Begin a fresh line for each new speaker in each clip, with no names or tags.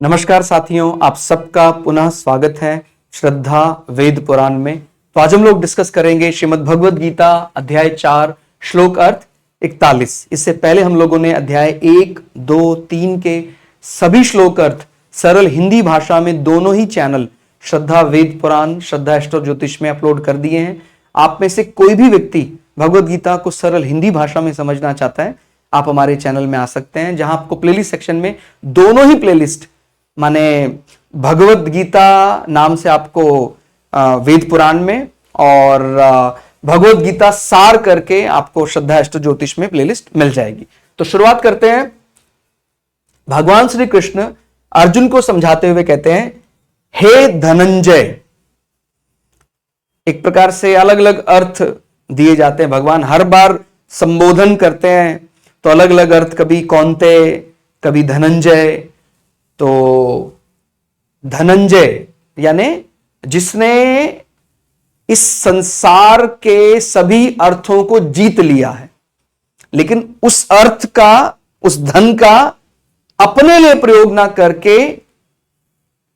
नमस्कार साथियों, आप सबका पुनः स्वागत है श्रद्धा वेद पुराण में। तो आज हम लोग डिस्कस करेंगे श्रीमद् भगवद गीता अध्याय 4 श्लोक अर्थ 41। इससे पहले हम लोगों ने अध्याय 1, 2, 3 के सभी श्लोक अर्थ सरल हिंदी भाषा में दोनों ही चैनल श्रद्धा वेद पुराण, श्रद्धा एस्ट्रो ज्योतिष में अपलोड कर दिए हैं। आप में से कोई भी व्यक्ति भगवद गीता को सरल हिंदी भाषा में समझना चाहता है, आप हमारे चैनल में आ सकते हैं, जहां आपको प्लेलिस्ट सेक्शन में दोनों ही प्लेलिस्ट माने भगवद गीता नाम से आपको वेद पुराण में और भगवद गीता सार करके आपको श्रद्धा एस्ट्रो ज्योतिष में प्लेलिस्ट मिल जाएगी। तो शुरुआत करते हैं। भगवान श्री कृष्ण अर्जुन को समझाते हुए कहते हैं, हे धनंजय। एक प्रकार से अलग अलग अर्थ दिए जाते हैं। भगवान हर बार संबोधन करते हैं तो अलग अलग अर्थ, कभी कौन्ते, कभी धनंजय। तो धनंजय यानी जिसने इस संसार के सभी अर्थों को जीत लिया है, लेकिन उस अर्थ का, उस धन का अपने लिए प्रयोग ना करके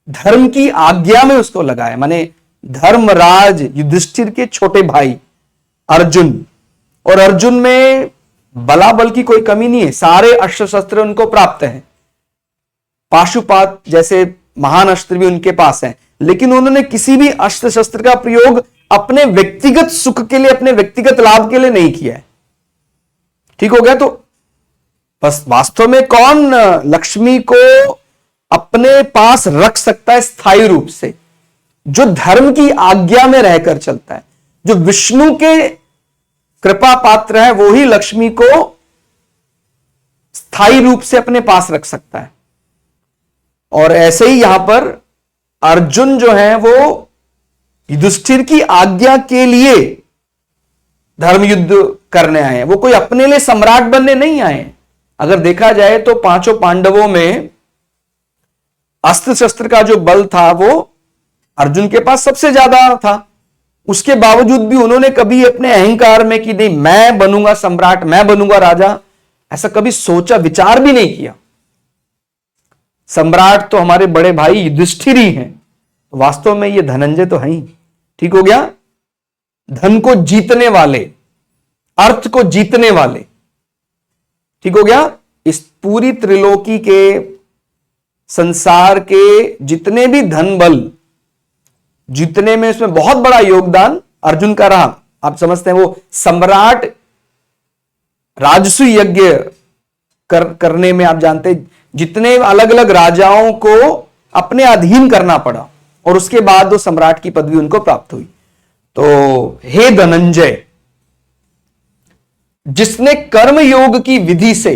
धर्म की आज्ञा में उसको लगाया। माने धर्मराज युधिष्ठिर के छोटे भाई अर्जुन, और अर्जुन में बलाबल की कोई कमी नहीं है, सारे अस्त्र शस्त्र उनको प्राप्त हैं, पाशुपात जैसे महान अस्त्र भी उनके पास हैं, लेकिन उन्होंने किसी भी अस्त्र शस्त्र का प्रयोग अपने व्यक्तिगत सुख के लिए, अपने व्यक्तिगत लाभ के लिए नहीं किया है। ठीक हो गया। तो बस वास्तव में कौन लक्ष्मी को अपने पास रख सकता है स्थायी रूप से? जो धर्म की आज्ञा में रहकर चलता है, जो विष्णु के कृपा पात्र है, वो ही लक्ष्मी को स्थायी रूप से अपने पास रख सकता है। और ऐसे ही यहां पर अर्जुन जो है वो युधिष्ठिर की आज्ञा के लिए धर्म युद्ध करने आए हैं, वो कोई अपने लिए सम्राट बनने नहीं आए हैं। अगर देखा जाए तो पांचों पांडवों में अस्त्र शस्त्र का जो बल था वो अर्जुन के पास सबसे ज्यादा था। उसके बावजूद भी उन्होंने कभी अपने अहंकार में कि नहीं मैं बनूंगा सम्राट, मैं बनूंगा राजा, ऐसा कभी सोचा विचार भी नहीं किया। सम्राट तो हमारे बड़े भाई युधिष्ठिर ही हैं, तो वास्तव में ये धनंजय तो है ही। ठीक हो गया। धन को जीतने वाले, अर्थ को जीतने वाले। ठीक हो गया। इस पूरी त्रिलोकी के, संसार के जितने भी धन बल जीतने में, इसमें बहुत बड़ा योगदान अर्जुन का रहा। आप समझते हैं, वो सम्राट राजसु यज्ञ करने में, आप जानते हैं जितने अलग अलग राजाओं को अपने अधीन करना पड़ा, और उसके बाद वो सम्राट की पदवी उनको प्राप्त हुई। तो हे धनंजय, जिसने कर्म योग की विधि से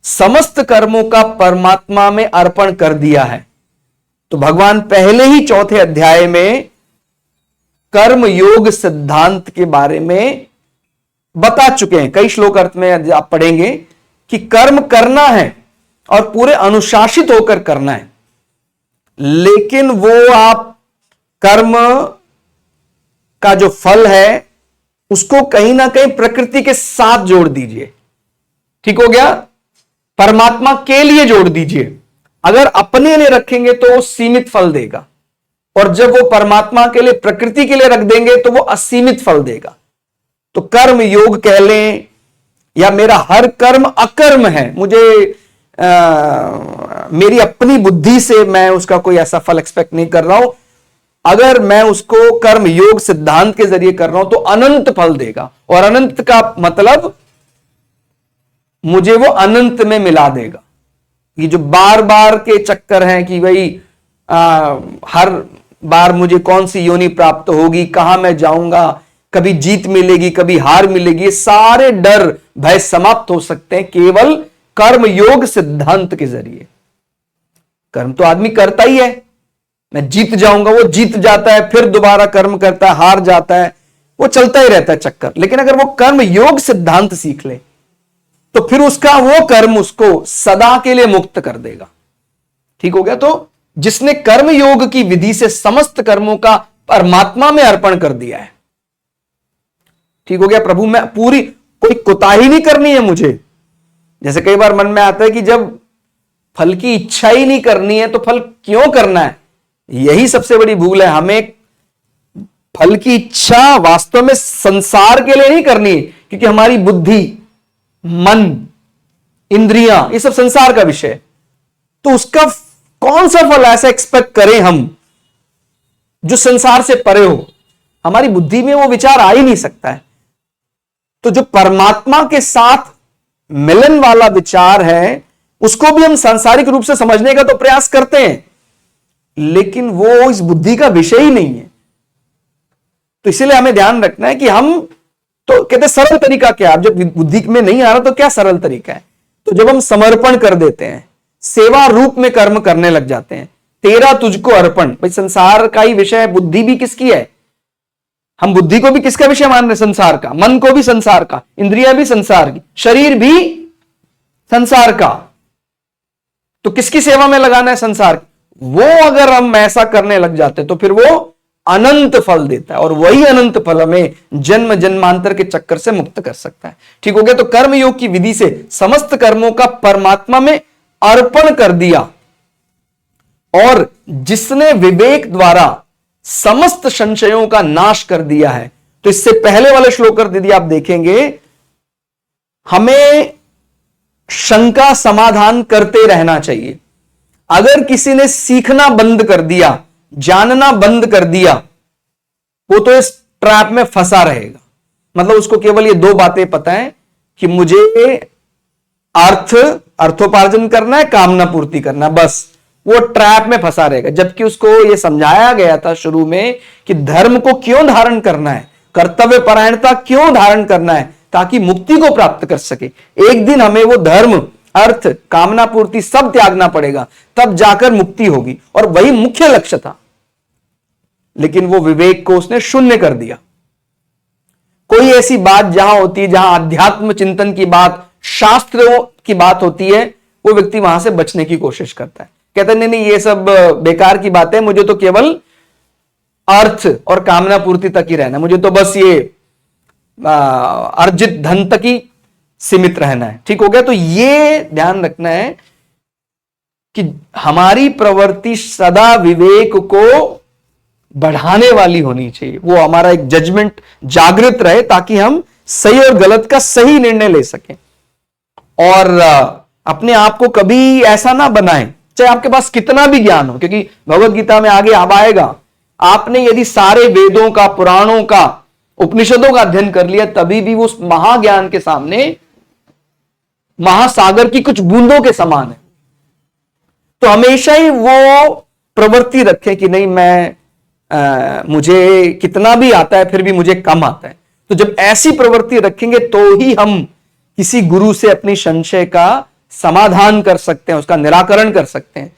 समस्त कर्मों का परमात्मा में अर्पण कर दिया है। तो भगवान पहले ही चौथे अध्याय में कर्म योग सिद्धांत के बारे में बता चुके हैं। कई श्लोक अर्थ में आप पढ़ेंगे कि कर्म करना है और पूरे अनुशासित होकर करना है, लेकिन वो आप कर्म का जो फल है उसको कहीं ना कहीं प्रकृति के साथ जोड़ दीजिए। ठीक हो गया। परमात्मा के लिए जोड़ दीजिए। अगर अपने लिए रखेंगे तो वो सीमित फल देगा, और जब वो परमात्मा के लिए, प्रकृति के लिए रख देंगे तो वो असीमित फल देगा। तो कर्म योग कह लें, या मेरा हर कर्म अकर्म है, मुझे मेरी अपनी बुद्धि से मैं उसका कोई ऐसा फल एक्सपेक्ट नहीं कर रहा हूं। अगर मैं उसको कर्म योग सिद्धांत के जरिए कर रहा हूं तो अनंत फल देगा, और अनंत का मतलब मुझे वो अनंत में मिला देगा। ये जो बार बार के चक्कर हैं कि भाई हर बार मुझे कौन सी योनि प्राप्त होगी, कहां मैं जाऊंगा, कभी जीत मिलेगी, कभी हार मिलेगी, ये सारे डर भय समाप्त हो सकते हैं केवल कर्म योग सिद्धांत के जरिए। कर्म तो आदमी करता ही है, मैं जीत जाऊंगा, वो जीत जाता है, फिर दोबारा कर्म करता है, हार जाता है, वो चलता ही रहता है चक्कर। लेकिन अगर वो कर्म योग सिद्धांत सीख ले तो फिर उसका वो कर्म उसको सदा के लिए मुक्त कर देगा। ठीक हो गया। तो जिसने कर्म योग की विधि से समस्त कर्मों का परमात्मा में अर्पण कर दिया है। ठीक हो गया। प्रभु मैं पूरी, कोई कोताही नहीं करनी है मुझे। जैसे कई बार मन में आता है कि जब फल की इच्छा ही नहीं करनी है तो फल क्यों करना है? यही सबसे बड़ी भूल है। हमें फल की इच्छा वास्तव में संसार के लिए नहीं करनी है, क्योंकि हमारी बुद्धि, मन, इंद्रियां, ये सब संसार का विषय है। तो उसका कौन सा फल ऐसा एक्सपेक्ट करें हम जो संसार से परे हो? हमारी बुद्धि में वो विचार आ ही नहीं सकता है। तो जो परमात्मा के साथ मिलन वाला विचार है, उसको भी हम सांसारिक रूप से समझने का तो प्रयास करते हैं, लेकिन वो इस बुद्धि का विषय ही नहीं है। तो इसीलिए हमें ध्यान रखना है कि हम तो कहते सरल तरीका क्या? अब जब बुद्धि में नहीं आ रहा तो क्या सरल तरीका है? तो जब हम समर्पण कर देते हैं, सेवा रूप में कर्म करने लग जाते हैं, तेरा तुझको अर्पण। भाई संसार का ही विषय है, बुद्धि भी किसकी है? हम बुद्धि को भी किसका विषय मान रहे हैं? संसार का। मन को भी संसार का, इंद्रियां भी संसार की, शरीर भी संसार का। तो किसकी सेवा में लगाना है? संसार की। वो अगर हम ऐसा करने लग जाते तो फिर वो अनंत फल देता है, और वही अनंत फल हमें जन्म जन्मांतर के चक्कर से मुक्त कर सकता है। ठीक हो गया? तो कर्म योग की विधि से समस्त कर्मों का परमात्मा में अर्पण कर दिया, और जिसने विवेक द्वारा समस्त संशयों का नाश कर दिया है। तो इससे पहले वाले श्लोक कर दीजिए, आप देखेंगे हमें शंका समाधान करते रहना चाहिए। अगर किसी ने सीखना बंद कर दिया, जानना बंद कर दिया, वो तो इस ट्रैप में फंसा रहेगा। मतलब उसको केवल ये दो बातें पता है कि मुझे अर्थोपार्जन करना है, कामना पूर्ति करना, बस। वो ट्रैप में फंसा रहेगा। जबकि उसको यह समझाया गया था शुरू में कि धर्म को क्यों धारण करना है, कर्तव्य परायणता क्यों धारण करना है, ताकि मुक्ति को प्राप्त कर सके। एक दिन हमें वो धर्म, अर्थ, कामना पूर्ति सब त्यागना पड़ेगा, तब जाकर मुक्ति होगी, और वही मुख्य लक्ष्य था। लेकिन वो विवेक को उसने शून्य कर दिया। कोई ऐसी बात जहां होती है, जहां अध्यात्म चिंतन की बात, शास्त्रों की बात होती है, वो व्यक्ति वहां से बचने की कोशिश करता है। कहते नहीं नहीं, ये सब बेकार की बात है, मुझे तो केवल अर्थ और कामना पूर्ति तक ही रहना है, मुझे तो बस ये अर्जित धन तक ही सीमित रहना है। ठीक हो गया? तो ये ध्यान रखना है कि हमारी प्रवृत्ति सदा विवेक को बढ़ाने वाली होनी चाहिए। वो हमारा एक जजमेंट जागृत रहे, ताकि हम सही और गलत का सही निर्णय ले सकें। और अपने आप को कभी ऐसा ना बनाएं, चाहे आपके पास कितना भी ज्ञान हो, क्योंकि भगवत गीता में आगे अब आएगा, आपने यदि सारे वेदों का, पुराणों का, उपनिषदों का अध्ययन कर लिया, तभी भी वो उस महाज्ञान के सामने महासागर की कुछ बूंदों के समान है। तो हमेशा ही वो प्रवृत्ति रखें कि नहीं, मुझे कितना भी आता है फिर भी मुझे कम आता है। तो जब ऐसी प्रवृत्ति रखेंगे तो ही हम किसी गुरु से अपनी संशय का समाधान कर सकते हैं, उसका निराकरण कर सकते हैं।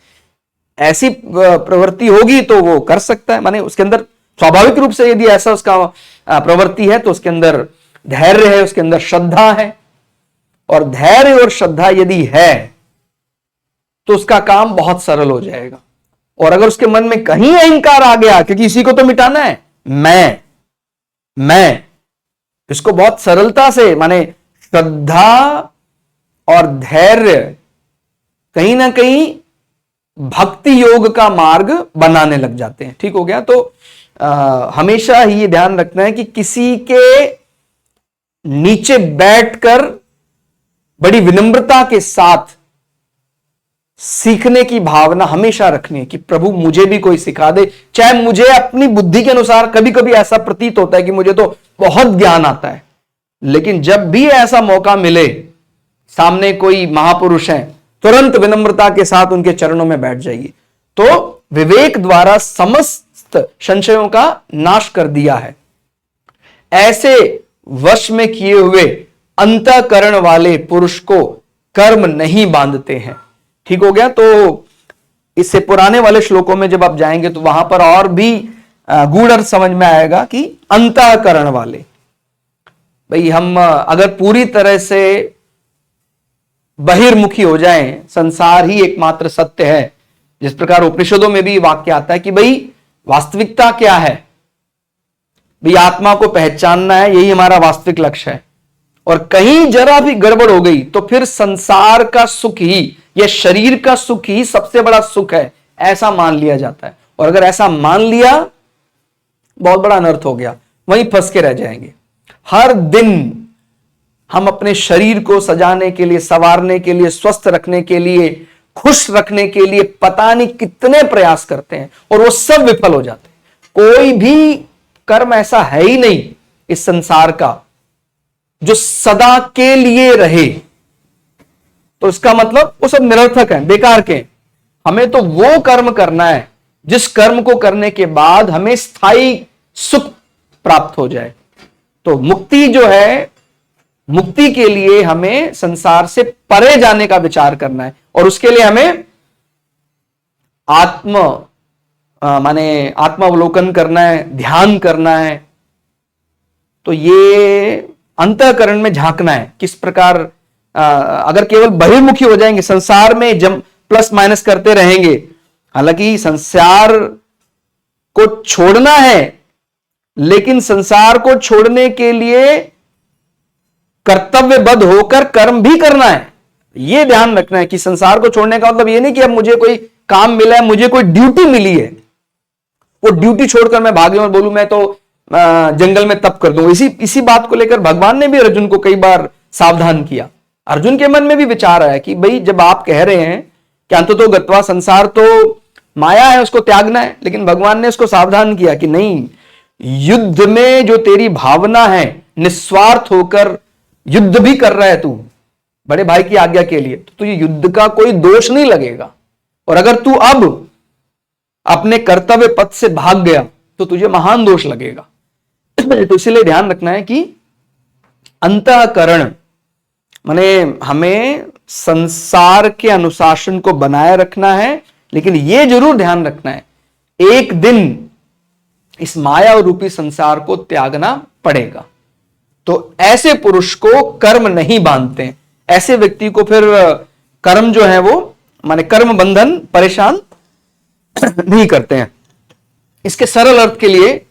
ऐसी प्रवृत्ति होगी तो वो कर सकता है, माने उसके अंदर स्वाभाविक रूप से यदि ऐसा उसका प्रवृत्ति है तो उसके अंदर धैर्य है, उसके अंदर श्रद्धा है, और धैर्य और श्रद्धा यदि है तो उसका काम बहुत सरल हो जाएगा। और अगर उसके मन में कहीं अहंकार आ गया, क्योंकि इसी को तो मिटाना है, मैं इसको बहुत सरलता से, माने श्रद्धा और धैर्य कहीं ना कहीं भक्ति योग का मार्ग बनाने लग जाते हैं। ठीक हो गया? तो हमेशा ही ये ध्यान रखना है कि किसी के नीचे बैठकर बड़ी विनम्रता के साथ सीखने की भावना हमेशा रखनी है कि प्रभु मुझे भी कोई सिखा दे। चाहे मुझे अपनी बुद्धि के अनुसार कभी कभी ऐसा प्रतीत होता है कि मुझे तो बहुत ज्ञान आता है, लेकिन जब भी ऐसा मौका मिले, सामने कोई महापुरुष हैं, तुरंत विनम्रता के साथ उनके चरणों में बैठ जाइए। तो विवेक द्वारा समस्त संशयों का नाश कर दिया है। ऐसे वश में किए हुए अंतःकरण वाले पुरुष को कर्म नहीं बांधते हैं। ठीक हो गया? तो इससे पुराने वाले श्लोकों में जब आप जाएंगे तो वहां पर और भी गूढ़ अर्थ समझ में आएगा कि अंतःकरण वाले। भाई हम अगर पूरी तरह से बहिर्मुखी हो जाएं, संसार ही एकमात्र सत्य है, जिस प्रकार उपनिषदों में भी वाक्य आता है कि भाई वास्तविकता क्या है, भाई आत्मा को पहचानना है, यही हमारा वास्तविक लक्ष्य है। और कहीं जरा भी गड़बड़ हो गई तो फिर संसार का सुख ही या शरीर का सुख ही सबसे बड़ा सुख है, ऐसा मान लिया जाता है। और अगर ऐसा मान लिया, बहुत बड़ा अनर्थ हो गया, वहीं फंस के रह जाएंगे। हर दिन हम अपने शरीर को सजाने के लिए, संवारने के लिए, स्वस्थ रखने के लिए, खुश रखने के लिए पता नहीं कितने प्रयास करते हैं और वो सब विफल हो जाते हैं। कोई भी कर्म ऐसा है ही नहीं इस संसार का जो सदा के लिए रहे, तो इसका मतलब वो सब निरर्थक है, बेकार के। हमें तो वो कर्म करना है जिस कर्म को करने के बाद हमें स्थायी सुख प्राप्त हो जाए। तो मुक्ति जो है, मुक्ति के लिए हमें संसार से परे जाने का विचार करना है और उसके लिए हमें माने आत्मावलोकन करना है, ध्यान करना है। तो ये अंतःकरण में झांकना है किस प्रकार। अगर केवल बहिर्मुखी हो जाएंगे, संसार में जम प्लस माइनस करते रहेंगे, हालांकि संसार को छोड़ना है, लेकिन संसार को छोड़ने के लिए कर्तव्यबद्ध होकर कर्म भी करना है। यह ध्यान रखना है कि संसार को छोड़ने का मतलब यह नहीं कि अब मुझे कोई काम मिला है, मुझे कोई ड्यूटी मिली है, वो ड्यूटी छोड़कर मैं भाग जाऊं और बोलूं मैं तो जंगल में तप कर दूं। इसी बात को लेकर भगवान ने भी अर्जुन को कई बार सावधान किया। अर्जुन के मन में भी विचार आया कि भाई जब आप कह रहे हैं कि अंततो गत्वा, संसार तो माया है, उसको त्यागना है, लेकिन भगवान ने उसको सावधान किया कि नहीं, युद्ध में जो तेरी भावना है, निस्वार्थ होकर युद्ध भी कर रहा है तू बड़े भाई की आज्ञा के लिए, तो तुझे युद्ध का कोई दोष नहीं लगेगा। और अगर तू अब अपने कर्तव्य पथ से भाग गया तो तुझे महान दोष लगेगा। तो इसलिए ध्यान रखना है कि अंतःकरण माने हमें संसार के अनुशासन को बनाए रखना है, लेकिन यह जरूर ध्यान रखना है एक दिन इस माया और रूपी संसार को त्यागना पड़ेगा। तो ऐसे पुरुष को कर्म नहीं बांधते, ऐसे व्यक्ति को फिर कर्म जो है वो माने कर्म बंधन परेशान नहीं करते हैं। इसके सरल अर्थ के लिए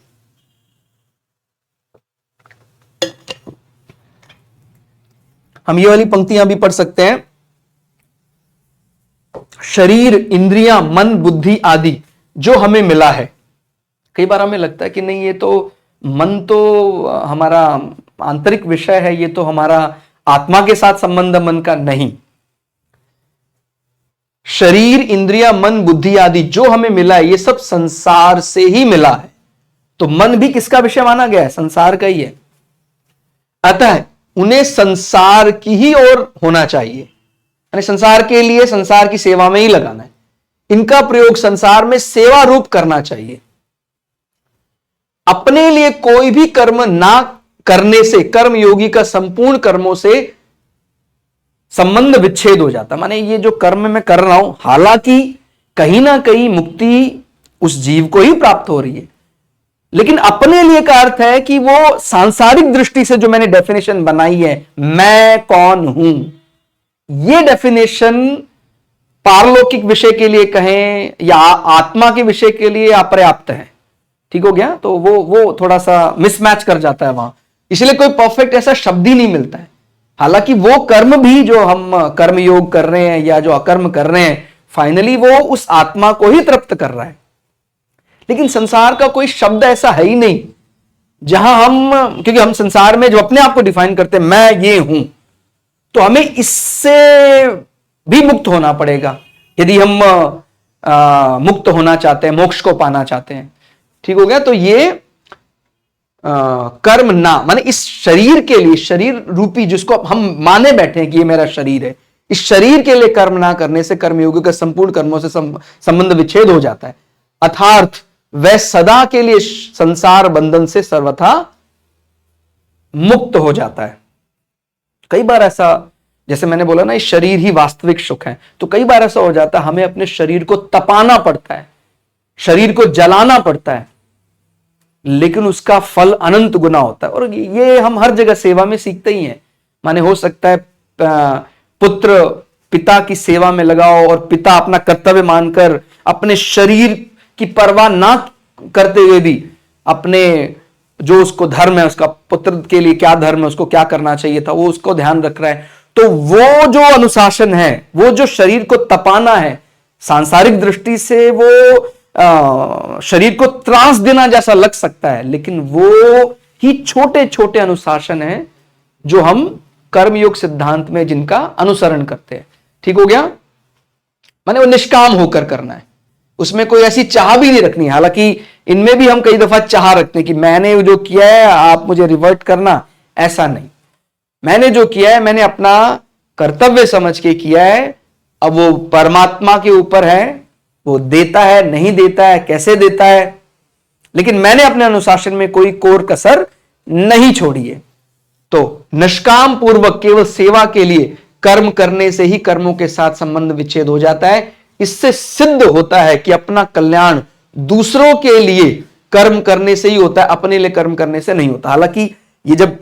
हम ये वाली पंक्तियां भी पढ़ सकते हैं। शरीर, इंद्रियां, मन, बुद्धि आदि जो हमें मिला है। कई बार हमें लगता है कि नहीं, ये तो मन तो हमारा आंतरिक विषय है, ये तो हमारा आत्मा के साथ संबंध मन का नहीं। शरीर, इंद्रिया, मन, बुद्धि आदि जो हमें मिला है, ये सब संसार से ही मिला है। तो मन भी किसका विषय माना गया है? संसार का ही है। अतः उन्हें संसार की ही ओर होना चाहिए, यानी संसार के लिए, संसार की सेवा में ही लगाना है। इनका प्रयोग संसार में सेवा रूप करना चाहिए। अपने लिए कोई भी कर्म ना करने से कर्म योगी का संपूर्ण कर्मों से संबंध विच्छेद हो जाता। माने ये जो कर्म मैं कर रहा हूं, हालांकि कहीं ना कहीं मुक्ति उस जीव को ही प्राप्त हो रही है, लेकिन अपने लिए का अर्थ है कि वो सांसारिक दृष्टि से जो मैंने डेफिनेशन बनाई है, मैं कौन हूं, ये डेफिनेशन पारलौकिक विषय के लिए कहें या आत्मा के विषय के लिए अपर्याप्त है। ठीक हो गया? तो वो थोड़ा सा मिसमैच कर जाता है वहां, इसलिए कोई परफेक्ट ऐसा शब्द ही नहीं मिलता है। हालांकि वो कर्म भी जो हम कर्म योग कर रहे हैं या जो अकर्म कर रहे हैं, फाइनली वो उस आत्मा को ही तृप्त कर रहा है। लेकिन संसार का कोई शब्द ऐसा है ही नहीं जहां हम, क्योंकि हम संसार में जो अपने आप को डिफाइन करते हैं, मैं ये हूं, तो हमें इससे भी मुक्त होना पड़ेगा यदि हम मुक्त होना चाहते हैं, मोक्ष को पाना चाहते हैं। ठीक हो गया? तो ये कर्म ना, माने इस शरीर के लिए, शरीर रूपी जिसको हम माने बैठे हैं कि ये मेरा शरीर है, इस शरीर के लिए कर्म ना करने से कर्मयोगी का संपूर्ण कर्मों से संबंध विच्छेद हो जाता है। अर्थात वह सदा के लिए संसार बंधन से सर्वथा मुक्त हो जाता है। कई बार ऐसा, जैसे मैंने बोला ना, इस शरीर ही वास्तविक सुख है, तो कई बार ऐसा हो जाता है हमें अपने शरीर को तपाना पड़ता है, शरीर को जलाना पड़ता है, लेकिन उसका फल अनंत गुना होता है। और ये हम हर जगह सेवा में सीखते ही हैं। माने हो सकता है पुत्र पिता की सेवा में लगाओ और पिता अपना कर्तव्य मानकर अपने शरीर की परवाह ना करते हुए भी अपने जो उसको धर्म है, उसका पुत्र के लिए क्या धर्म है, उसको क्या करना चाहिए था, वो उसको ध्यान रख रहा है। तो वो जो अनुशासन है, वो जो शरीर को तपाना है, सांसारिक दृष्टि से वो शरीर को त्रास देना जैसा लग सकता है, लेकिन वो ही छोटे छोटे अनुशासन है जो हम कर्मयोग सिद्धांत में जिनका अनुसरण करते हैं। ठीक हो गया? माने वो निष्काम होकर करना है, उसमें कोई ऐसी चाह भी नहीं रखनी है। हालांकि इनमें भी हम कई दफा चाह रखते हैं कि मैंने जो किया है आप मुझे रिवर्ट करना, ऐसा नहीं। मैंने जो किया है मैंने अपना कर्तव्य समझ के किया है। अब वो परमात्मा के ऊपर है, वो देता है नहीं देता है, कैसे देता है, लेकिन मैंने अपने अनुशासन में कोई कोर कसर नहीं छोड़ी है। तो निष्काम पूर्वक केवल सेवा के लिए कर्म करने से ही कर्मों के साथ संबंध विच्छेद हो जाता है। इससे सिद्ध होता है कि अपना कल्याण दूसरों के लिए कर्म करने से ही होता है, अपने लिए कर्म करने से नहीं होता। हालांकि ये जब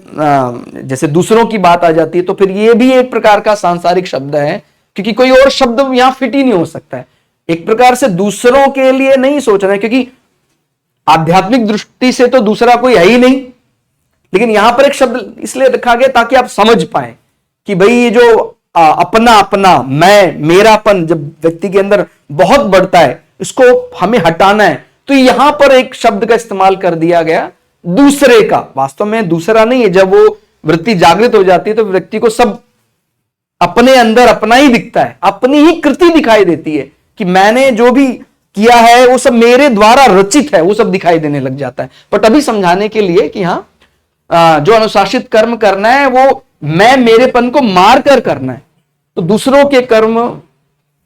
जैसे दूसरों की बात आ जाती है तो फिर ये भी एक प्रकार का सांसारिक शब्द है, क्योंकि कोई और शब्द यहां फिट ही नहीं हो सकता है। एक प्रकार से दूसरों के लिए नहीं सोचना है, क्योंकि आध्यात्मिक दृष्टि से तो दूसरा कोई है ही नहीं, लेकिन यहां पर एक शब्द इसलिए रखा गया ताकि आप समझ पाए कि भाई ये जो अपना अपना मैं मेरापन जब व्यक्ति के अंदर बहुत बढ़ता है, इसको हमें हटाना है। तो यहां पर एक शब्द का इस्तेमाल कर दिया गया, दूसरे का। वास्तव में दूसरा नहीं है। जब वो वृत्ति जागृत हो जाती है तो व्यक्ति को सब अपने अंदर अपना ही दिखता है, अपनी ही कृति दिखाई देती है कि मैंने जो भी किया है वो सब मेरे द्वारा रचित है, वो सब दिखाई देने लग जाता है। बट अभी समझाने के लिए कि हाँ, जो अनुशासित कर्म करना है वो मैं मेरेपन को मार कर करना है। तो दूसरों के कर्म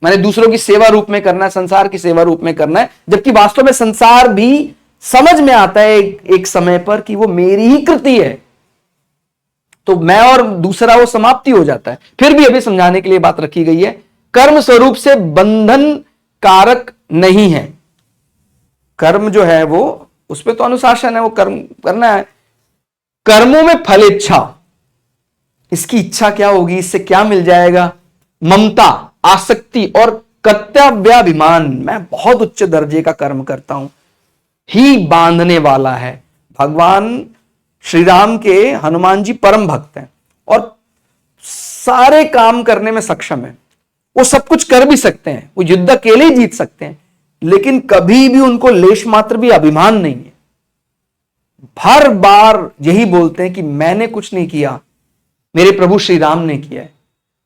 माने दूसरों की सेवा रूप में करना है, संसार की सेवा रूप में करना है, जबकि वास्तव में संसार भी समझ में आता है एक समय पर कि वो मेरी ही कृति है। तो मैं और दूसरा वो समाप्ति हो जाता है। फिर भी अभी समझाने के लिए बात रखी गई है, कर्म स्वरूप से बंधन कारक नहीं है। कर्म जो है वो उस पर तो अनुशासन है, वो कर्म करना है। कर्मों में फल इच्छा, इसकी इच्छा क्या होगी, इससे क्या मिल जाएगा, ममता, आसक्ति और कर्तव्याभिमान, मैं बहुत उच्च दर्जे का कर्म करता हूं, ही बांधने वाला है। भगवान श्री राम के हनुमान जी परम भक्त हैं और सारे काम करने में सक्षम है। वो सब कुछ कर भी सकते हैं, वो युद्ध अकेले ही जीत सकते हैं, लेकिन कभी भी उनको लेश मात्र भी अभिमान नहीं है। हर बार यही बोलते हैं कि मैंने कुछ नहीं किया, मेरे प्रभु श्री राम ने किया है।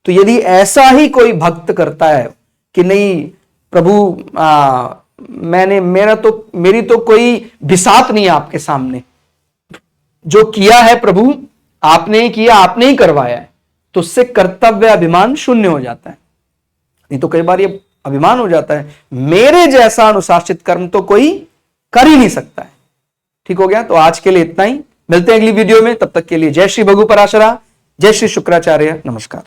तो यदि ऐसा ही कोई भक्त करता है कि नहीं प्रभु मेरी तो कोई बिसात नहीं है आपके सामने, जो किया है प्रभु आपने ही किया, आपने ही करवाया है, तो उससे कर्तव्य अभिमान शून्य हो जाता है। नहीं तो कई बार ये अभिमान हो जाता है, मेरे जैसा अनुशासित कर्म तो कोई कर ही नहीं सकता है। ठीक हो गया? तो आज के लिए इतना ही, मिलते हैं अगली वीडियो में। तब तक के लिए जय श्री भगु पराशरा, जय श्री शुक्राचार्य, नमस्कार।